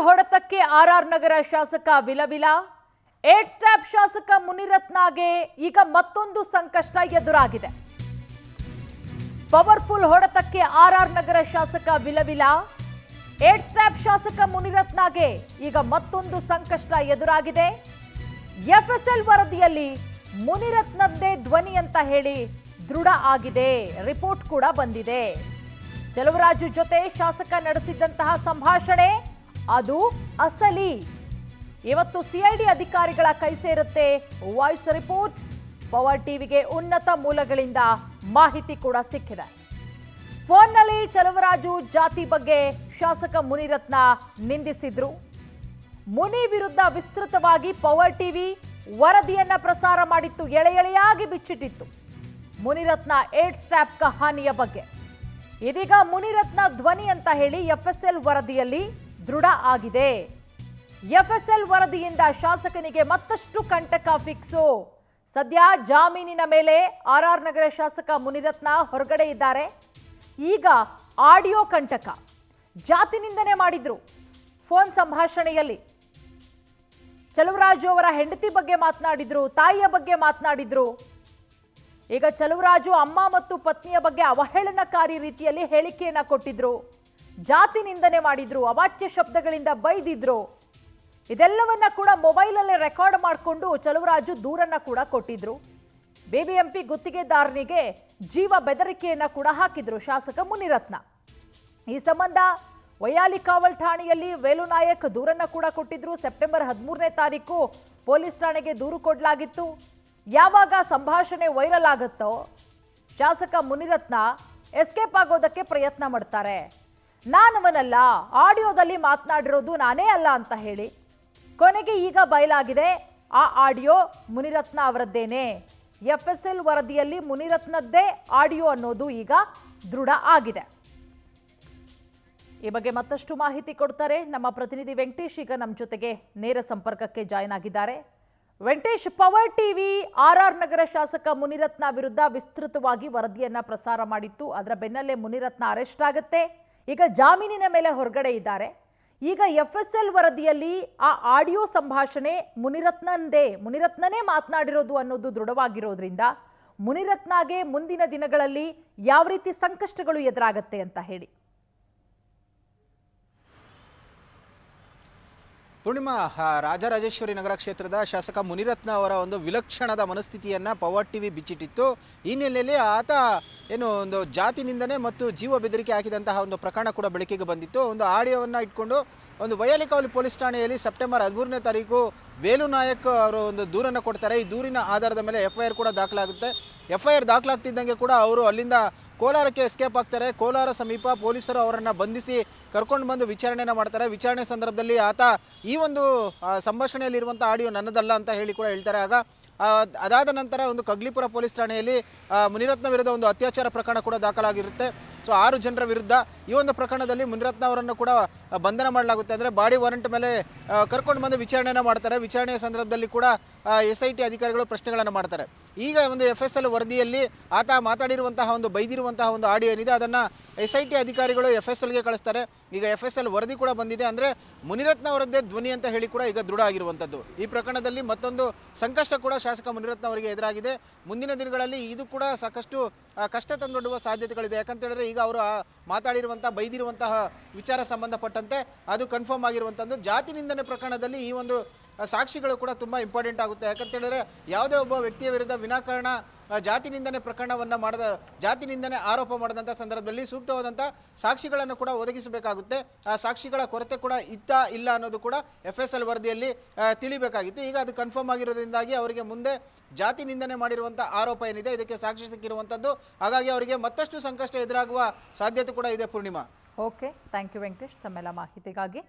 ಹೊಡೆತಕ್ಕೆ ಆರ್ಆರ್ ನಗರ ಶಾಸಕ ವಿಲವಿಲ. Aid staff ಶಾಸಕ ಮುನಿರತ್ನಗೆ ಈಗ ಮತ್ತೊಂದು ಸಂಕಷ್ಟ ಎದುರಾಗಿದೆ. ಪವರ್ಫುಲ್ ಹೊಡೆತಕ್ಕೆ ಆರ್ಆರ್ ನಗರ ಶಾಸಕ ವಿಲವಿಲ. ಏಡ್ ಸ್ಟ್ಯಾಪ್ ಶಾಸಕ ಮುನಿರತ್ನಗೆ ಈಗ ಮತ್ತೊಂದು ಸಂಕಷ್ಟ ಎದುರಾಗಿದೆ. ಎಫ್ಎಸ್ಎಲ್ ವರದಿಯಲ್ಲಿ ಮುನಿರತ್ನದ್ದೇ ಧ್ವನಿ ಅಂತ ಹೇಳಿ ದೃಢ ಆಗಿದೆ. ರಿಪೋರ್ಟ್ ಕೂಡ ಬಂದಿದೆ. ಚೆಲುವರಾಜು ಜೊತೆ ಶಾಸಕ ನಡೆಸಿದಂತಹ ಸಂಭಾಷಣೆ ಅದು ಅಸಲಿ. ಇವತ್ತು ಸಿಐಡಿ ಅಧಿಕಾರಿಗಳ ಕೈ ಸೇರುತ್ತೆ ವಾಯ್ಸ್ ರಿಪೋರ್ಟ್. ಪವರ್ ಟಿವಿಗೆ ಉನ್ನತ ಮೂಲಗಳಿಂದ ಮಾಹಿತಿ ಕೂಡ ಸಿಕ್ಕಿದೆ. ಫೋನ್ನಲ್ಲಿ ಚೆಲುವರಾಜು ಜಾತಿ ಬಗ್ಗೆ ಶಾಸಕ ಮುನಿರತ್ನ ನಿಂದಿಸಿದ್ರು. ಮುನಿ ವಿರುದ್ಧ ವಿಸ್ತೃತವಾಗಿ ಪವರ್ ಟಿವಿ ವರದಿಯನ್ನ ಪ್ರಸಾರ ಮಾಡಿತ್ತು. ಎಳೆಯಾಗಿ ಬಿಚ್ಚಿಟ್ಟಿತ್ತು ಮುನಿರತ್ನ ಏಡ್ ಸ್ಟ್ಯಾಪ್ ಕಹಾನಿಯ ಬಗ್ಗೆ. ಇದೀಗ ಮುನಿರತ್ನ ಧ್ವನಿ ಅಂತ ಹೇಳಿ ಎಫ್ಎಸ್ಎಲ್ ವರದಿಯಲ್ಲಿ ದೃಢ ಆಗಿದೆ. ಎಫ್ಎಸ್ಎಲ್ ವರದಿಯಿಂದ ಶಾಸಕನಿಗೆ ಮತ್ತಷ್ಟು ಕಂಟಕ ಫಿಕ್ಸು. ಸದ್ಯ ಜಾಮೀನಿನ ಮೇಲೆ ಆರ್ಆರ್ ನಗರ ಶಾಸಕ ಮುನಿರತ್ನ ಹೊರಗಡೆ ಇದ್ದಾರೆ. ಈಗ ಆಡಿಯೋ ಕಂಟಕ. ಜಾತಿ ನಿಂದನೆ ಮಾಡಿದ್ರು ಫೋನ್ ಸಂಭಾಷಣೆಯಲ್ಲಿ. ಚೆಲುವರಾಜು ಅವರ ಹೆಂಡತಿ ಬಗ್ಗೆ ಮಾತನಾಡಿದ್ರು, ತಾಯಿಯ ಬಗ್ಗೆ ಮಾತನಾಡಿದ್ರು. ಈಗ ಚೆಲುವರಾಜು ಅಮ್ಮ ಮತ್ತು ಪತ್ನಿಯ ಬಗ್ಗೆ ಅವಹೇಳನಕಾರಿ ರೀತಿಯಲ್ಲಿ ಹೇಳಿಕೆಯನ್ನ ಕೊಟ್ಟಿದ್ರು. ಜಾತಿ ನಿಂದನೆ ಮಾಡಿದ್ರು, ಅವಾಚ್ಯ ಶಬ್ದಗಳಿಂದ ಬೈದಿದ್ರು. ಇದೆಲ್ಲವನ್ನ ಕೂಡ ಮೊಬೈಲಲ್ಲೇ ರೆಕಾರ್ಡ್ ಮಾಡಿಕೊಂಡು ಚೆಲುವರಾಜು ದೂರನ್ನ ಕೂಡ ಕೊಟ್ಟಿದ್ರು. ಬಿಬಿಎಂಪಿ ಗುತ್ತಿಗೆದಾರನಿಗೆ ಜೀವ ಬೆದರಿಕೆಯನ್ನ ಕೂಡ ಹಾಕಿದ್ರು ಶಾಸಕ ಮುನಿರತ್ನ. ಈ ಸಂಬಂಧ ವೈಯಾಲಿಕಾವಲ್ ಠಾಣೆಯಲ್ಲಿ ವೇಲುನಾಯಕ್ ದೂರನ್ನ ಕೂಡ ಕೊಟ್ಟಿದ್ರು. ಸೆಪ್ಟೆಂಬರ್ 13ನೇ ತಾರೀಕು ಪೊಲೀಸ್ ಠಾಣೆಗೆ ದೂರು ಕೊಡಲಾಗಿತ್ತು. ಯಾವಾಗ ಸಂಭಾಷಣೆ ವೈರಲ್ ಆಗುತ್ತೋ ಶಾಸಕ ಮುನಿರತ್ನ ಎಸ್ಕೇಪ್ ಆಗೋದಕ್ಕೆ ಪ್ರಯತ್ನ ಮಾಡ್ತಾರೆ. ನಾನವನಲ್ಲ, ಆಡಿಯೋದಲ್ಲಿ ಮಾತನಾಡಿರೋದು ನಾನೇ ಅಲ್ಲ ಅಂತ ಹೇಳಿ ಕೊನೆಗೆ ಈಗ ಬಯಲಾಗಿದೆ ಆ ಆಡಿಯೋ ಮುನಿರತ್ನ ಅವರದ್ದೇನೆ. ಎಫ್ಎಸ್ಎಲ್ ವರದಿಯಲ್ಲಿ ಮುನಿರತ್ನದ್ದೇ ಆಡಿಯೋ ಅನ್ನೋದು ಈಗ ದೃಢ ಆಗಿದೆ. ಈ ಬಗ್ಗೆ ಮತ್ತಷ್ಟು ಮಾಹಿತಿ ಕೊಡ್ತಾರೆ ನಮ್ಮ ಪ್ರತಿನಿಧಿ ವೆಂಕಟೇಶ್. ಈಗ ನಮ್ಮ ಜೊತೆಗೆ ನೇರ ಸಂಪರ್ಕಕ್ಕೆ ಜಾಯ್ನ್ ಆಗಿದ್ದಾರೆ. ವೆಂಕಟೇಶ್, ಪವರ್ ಟಿವಿ ಆರ್ಆರ್ ನಗರ ಶಾಸಕ ಮುನಿರತ್ನ ವಿರುದ್ಧ ವಿಸ್ತೃತವಾಗಿ ವರದಿಯನ್ನ ಪ್ರಸಾರ ಮಾಡಿತ್ತು. ಅದರ ಬೆನ್ನಲ್ಲೇ ಮುನಿರತ್ನ ಅರೆಸ್ಟ್ ಆಗುತ್ತೆ. ಈಗ ಜಾಮೀನಿನ ಮೇಲೆ ಹೊರಗಡೆ ಇದ್ದಾರೆ. ಈಗ ಎಫ್ಎಸ್ಎಲ್ ವರದಿಯಲ್ಲಿ ಆ ಆಡಿಯೋ ಸಂಭಾಷಣೆ ಮುನಿರತ್ನನೇ ಮಾತನಾಡಿರೋದು ಅನ್ನೋದು ದೃಢವಾಗಿರೋದ್ರಿಂದ ಮುನಿರತ್ನಗೆ ಮುಂದಿನ ದಿನಗಳಲ್ಲಿ ಯಾವ ರೀತಿ ಸಂಕಷ್ಟಗಳು ಎದುರಾಗತ್ತೆ ಅಂತ ಹೇಳಿ. ಪೂರ್ಣಿಮಾ, ರಾಜರಾಜೇಶ್ವರಿ ನಗರ ಕ್ಷೇತ್ರದ ಶಾಸಕ ಮುನಿರತ್ನ ಅವರ ಒಂದು ವಿಲಕ್ಷಣದ ಮನಸ್ಥಿತಿಯನ್ನು ಪವರ್ ಟಿವಿ ಬಿಚ್ಚಿಟ್ಟಿತ್ತು. ಈ ಹಿನ್ನೆಲೆಯಲ್ಲಿ ಆತ ಒಂದು ಜಾತಿ ನಿಂದನೆ ಮತ್ತು ಜೀವ ಬೆದರಿಕೆ ಹಾಕಿದಂತಹ ಒಂದು ಪ್ರಕರಣ ಕೂಡ ಬೆಳಕಿಗೆ ಬಂದಿತ್ತು. ಒಂದು ಆಡಿಯೋವನ್ನು ಇಟ್ಕೊಂಡು ಒಂದು ವೈಯಾಲಿಕಾವಲಿ ಪೊಲೀಸ್ ಠಾಣೆಯಲ್ಲಿ ಸೆಪ್ಟೆಂಬರ್ 13ನೇ ತಾರೀಕು ವೇಲುನಾಯಕ್ ಅವರು ಒಂದು ದೂರನ್ನು ಕೊಡ್ತಾರೆ. ಈ ದೂರಿನ ಆಧಾರದ ಮೇಲೆ ಎಫ್ಐಆರ್ ಕೂಡ ದಾಖಲಾಗುತ್ತೆ. ಎಫ್ಐಆರ್ ದಾಖಲಾಗ್ತಿದ್ದಂಗೆ ಕೂಡ ಅವರು ಅಲ್ಲಿಂದ ಕೋಲಾರಕ್ಕೆ ಎಸ್ಕೇಪ್ ಆಗ್ತಾರೆ. ಕೋಲಾರ ಸಮೀಪ ಪೊಲೀಸರು ಅವರನ್ನು ಬಂಧಿಸಿ ಕರ್ಕೊಂಡು ಬಂದು ವಿಚಾರಣೆಯನ್ನು ಮಾಡ್ತಾರೆ. ವಿಚಾರಣೆ ಸಂದರ್ಭದಲ್ಲಿ ಆತ ಈ ಒಂದು ಸಂಭಾಷಣೆಯಲ್ಲಿರುವಂಥ ಆಡಿಯೋ ನನ್ನದಲ್ಲ ಅಂತ ಹೇಳಿ ಕೂಡ ಹೇಳ್ತಾರೆ. ಆಗ ಅದಾದ ನಂತರ ಒಂದು ಕಗ್ಲಿಪುರ ಪೊಲೀಸ್ ಠಾಣೆಯಲ್ಲಿ ಮುನಿರತ್ನ ವಿರುದ್ಧ ಒಂದು ಅತ್ಯಾಚಾರ ಪ್ರಕರಣ ಕೂಡ ದಾಖಲಾಗಿರುತ್ತೆ. ಸೊ 6 ಜನರ ವಿರುದ್ಧ ಈ ಒಂದು ಪ್ರಕರಣದಲ್ಲಿ ಮುನಿರತ್ನ ಅವರನ್ನು ಕೂಡ ಬಂಧನ ಮಾಡಲಾಗುತ್ತೆ. ಅಂದರೆ ಬಾಡಿ ವಾರೆಂಟ್ ಮೇಲೆ ಕರ್ಕೊಂಡು ಬಂದು ವಿಚಾರಣೆಯನ್ನು ಮಾಡ್ತಾರೆ. ವಿಚಾರಣೆಯ ಸಂದರ್ಭದಲ್ಲಿ ಕೂಡ SIT ಅಧಿಕಾರಿಗಳು ಪ್ರಶ್ನೆಗಳನ್ನು ಮಾಡ್ತಾರೆ. ಈಗ ಒಂದು ಎಫ್ಎಸ್ಎಲ್ ವರದಿಯಲ್ಲಿ ಆತ ಮಾತಾಡಿರುವಂತಹ ಒಂದು ಬೈದಿರುವಂತಹ ಒಂದು ಆಡಿಯೋ ಏನಿದೆ ಅದನ್ನು SIT ಅಧಿಕಾರಿಗಳು ಎಫ್ಎಸ್ಎಲ್ಗೆ ಕಳಿಸ್ತಾರೆ. ಈಗ ಎಫ್ಎಸ್ಎಲ್ ವರದಿ ಕೂಡ ಬಂದಿದೆ. ಅಂದರೆ ಮುನಿರತ್ನ ಅವರದ್ದೇ ಧ್ವನಿ ಅಂತ ಹೇಳಿ ಕೂಡ ಈಗ ದೃಢ ಆಗಿರುವಂಥದ್ದು. ಈ ಪ್ರಕರಣದಲ್ಲಿ ಮತ್ತೊಂದು ಸಂಕಷ್ಟ ಕೂಡ ಶಾಸಕ ಮುನಿರತ್ನ ಅವರಿಗೆ ಎದುರಾಗಿದೆ. ಮುಂದಿನ ದಿನಗಳಲ್ಲಿ ಇದು ಕೂಡ ಸಾಕಷ್ಟು ಕಷ್ಟ ತಂದೊಡ್ಡುವ ಸಾಧ್ಯತೆಗಳಿದೆ. ಯಾಕಂತ ಹೇಳಿದ್ರೆ ಈಗ ಅವರು ಮಾತಾಡಿರುವಂತಹ ಬೈದಿರುವಂತಹ ವಿಚಾರ ಸಂಬಂಧಪಟ್ಟಂತೆ ಅದು ಕನ್ಫರ್ಮ್ ಆಗಿರುವಂಥದ್ದು. ಜಾತಿ ನಿಂದನೆ ಪ್ರಕರಣದಲ್ಲಿ ಈ ಒಂದು ಸಾಕ್ಷಿಗಳು ಕೂಡ ತುಂಬ ಇಂಪಾರ್ಟೆಂಟ್ ಆಗುತ್ತೆ. ಯಾಕಂತ ಹೇಳಿದ್ರೆ ಯಾವುದೇ ಒಬ್ಬ ವ್ಯಕ್ತಿಯ ವಿರುದ್ಧ ವಿನಾಕಾರಣ ಜಾತಿ ನಿಂದನೆ ಜಾತಿ ನಿಂದನೆ ಆರೋಪ ಮಾಡಿದಂಥ ಸಂದರ್ಭದಲ್ಲಿ ಸೂಕ್ತವಾದಂಥ ಸಾಕ್ಷಿಗಳನ್ನು ಕೂಡ ಒದಗಿಸಬೇಕಾಗುತ್ತೆ. ಆ ಸಾಕ್ಷಿಗಳ ಕೊರತೆ ಕೂಡ ಇಲ್ಲ ಅನ್ನೋದು ಕೂಡ ಎಫ್ಎಸ್ಎಲ್ ವರದಿಯಲ್ಲಿ ತಿಳಿಬೇಕಾಗಿತ್ತು. ಈಗ ಅದು ಕನ್ಫರ್ಮ್ ಆಗಿರೋದ್ರಿಂದಾಗಿ ಅವರಿಗೆ ಮುಂದೆ ಜಾತಿ ನಿಂದನೆ ಮಾಡಿರುವಂಥ ಆರೋಪ ಏನಿದೆ ಇದಕ್ಕೆ ಸಾಕ್ಷಿ ಸಿಕ್ಕಿರುವಂಥದ್ದು. ಹಾಗಾಗಿ ಅವರಿಗೆ ಮತ್ತಷ್ಟು ಸಂಕಷ್ಟ ಎದುರಾಗುವ ಸಾಧ್ಯತೆ ಕೂಡ ಇದೆ. Purnima, okay, thank you Venkatesh ತಮ್ಮೆಲ್ಲ ಮಾಹಿತಿಗಾಗಿ.